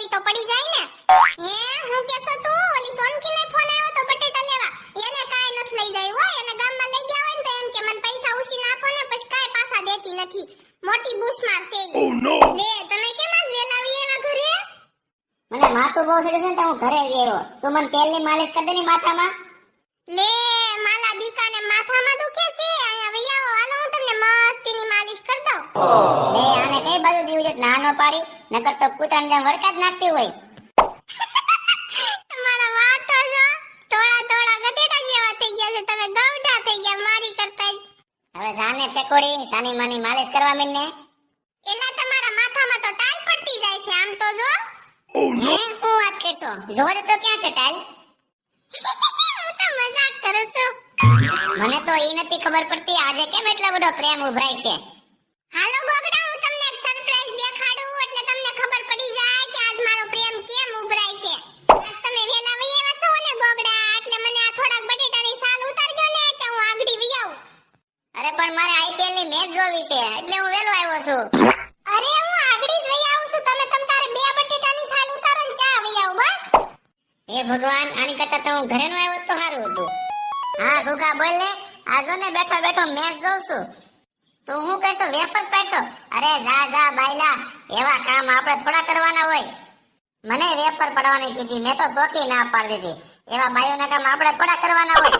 દેવી તો પડી જાય ને. હું કેસો તું ઓલી સોનકી ને ફોન આવ્યો તો બટેટા લેવા. એને કાઈ નથી લઈ જાય હો. એને ગામમાં લઈ ગયા હોય ને તો એમ કે મને પૈસા ઉછીને આપો ને પછી કાઈ પાછા દેતી નથી. મોટી બુશ મારશે. Oh no. લે તમે કેમ આજ વેલા આવી એવા ઘરે? મને માથું બહુ ચડ્યું છે ને તો હું ઘરે આવી આવ્યો. તું મને તેલની માલિશ કરી દે ની માથામાં. લે માલા દીકાને માથામાં દુખે છે. અહીંયા વૈયાવો હાલો હું તમને મસ્તીની માલિશ કરી દઉં. લે આને કઈ બાજુ દીવું છે નાનો પાડી નકર તો કૂતરાને જેમ વળકા જ નાખતી હોય. તમારા વાળ તો જો થોડા થોડા ગધેડા જેવા થઈ ગયા છે. તમે ગવડા થઈ ગયા મારી કરતા જ. હવે જાને ફેકોડી સાની માની માલિશ કરવા મીને. એલા તમારા માથામાં તો ટાઈલ પડતી જાય છે આમ તો જો. Oh no. હે હું વાત કરશો જોવા દે તો ક્યાં છે ટાઈલ. હું તો મજાક કરું છું. મને તો એ નથી ખબર પડતી આજે કેમ એટલો બધો પ્રેમ ઉભરાય છે. હાલો ગોગડા હું તમને એક સરપ્રાઈઝ દેખાડું એટલે તમને ખબર પડી જાય કે આજ મારો પ્રેમ કેમ ઉભરાય છે. આજ તમે વેલા વઈ આવ્યા છો ને ગોગડા એટલે મને આ થોડાક બટેટાની સાલ ઉતારજો ને એટલે હું આગળી વઈ આવું. અરે પણ મારે આઈપીએલ ની મેચ જોવી છે એટલે હું વેલો આવ્યો છું. અરે હું આગળી જ વઈ આવું છું. તમે તારે બે બટેટાની સાલ ઉતારો ને ત્યાં વઈ આવું બસ. હે ભગવાન આની કરતા તો હું ઘરે નો આવ્યો તો સારું હતું. હા ગુગા બોલ ને આજો ને બેઠો બેઠો મેચ જોઉં છું. તો હું કહેશો વેફર્સ પાડશો. અરે જા જા બાયલા એવા કામ આપણે થોડા કરવાના હોય. મને વેફર પડવાની કીધી મેં તો શોખી ના પાડી દીધી. એવા બાયોના કામ આપણે થોડા કરવાના હોય.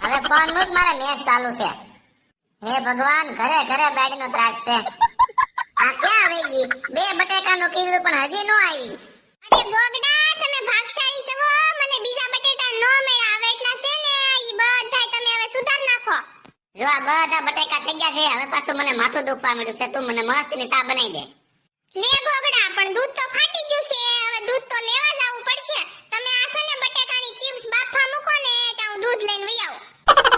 હવે ફોન મૂક મારે મેચ ચાલુ છે. હે ભગવાન ઘરે ઘરે બેડીનો ત્રાસ છે. આ ક્યાં આવી ગઈ? બે બટેકાનું કીધું પણ હજી નો આવી. અરે ગોગડા તમે ભાગશાળી છો. મને બીજા બટેટા નો મળ્યા. હવે એટલા છે ને ઈ બધાય તમે હવે સુધાર નાખો. જો આ બધા બટેકા થઈ ગયા છે હવે પાછું મને માથું દુખવા માંડ્યું છે. તું મને મસ્તની ચા બનાવી દે. લે ગોગડા પણ દૂધ તો ફાટી ગયું છે. હવે દૂધ તો લેવા જવું પડશે. તમે આ છે ને બટેકાની ચિપ્સ બાફા મૂકો ને ત્યાં હું દૂધ લઈને વઈ આવું.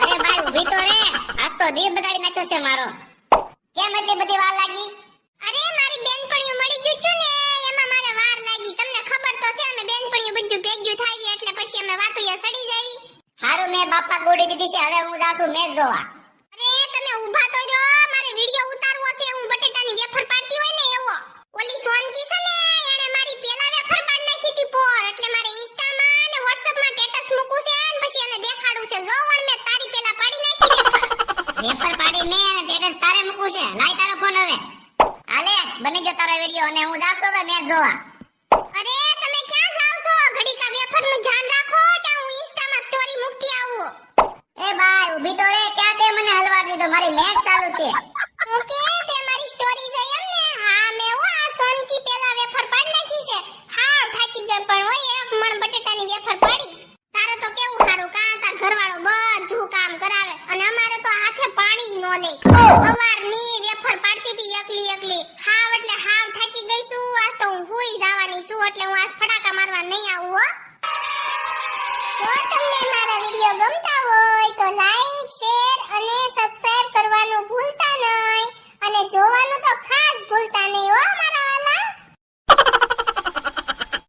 અરે ભાઈ ઊભી તો રે આજ તો દીપ બગાડી નાખ્યો છે મારો. કેમ એટલી બધી વાર લાગી? અરે મારી બેનપણીઓ મળી ગયું તું ને એમાં મારે વાર લાગી. તમને ખબર તો છે અમે બેનપણીઓ બધું ભેગું થાવી એટલે પછી અમે વાતુયા સડી જાવી. હારું મેં બાપા ગોડી દીધી છે હવે હું જાઉં છું મેચ જોવા. અરે તમે ઊભા તો જો મારે વિડિયો ઉતારવો છે. હું બટેટાની વેફર પાડતી હોય ને એવો. ઓલી સોનકી છે ને એને મારી પેલા વેફર પાડ નાખી હતી પોર એટલે મારે ઇન્સ્ટામાં અને વોટ્સએપમાં સ્ટેટસ મૂકવું છે અને પછી એને દેખાડવું છે. જો વણ મેં તારી પેલા પાડી નાખી વેફર. વેફર પાડી મેં અને સ્ટેટસ તારે મૂકવું છે. લાય તારો ફોન હવે. હાલે બની ગયો તારો વિડિયો અને હું જાઉં છું હવે મેચ જોવા. અરે તમે ક્યાં જાવ છો? ઘડીકા વેફરનું ધ્યાન રાખો ત્યાં હું ઇન્સ્ટામાં સ્ટોરી મૂકતી આવું. એ ભાઈ ઊભી તો રે ક્યાં તે મને હલવા દીધો મારી મેચ ચાલુ છે. ઓકે તે મારી સ્ટોરી જોઈ એમ ને? હા મેં હું આ સોનકી પેલા વેફર પાડ નાખી છે. હા થાકી ગઈ પણ હોય એક મણ બટેટાની વેફર પાડી. તારે તો કેવું સારું કાં તાર ઘરવાળો બધું કામ કરાવે અને અમારે તો હાથે પાણી નો લે.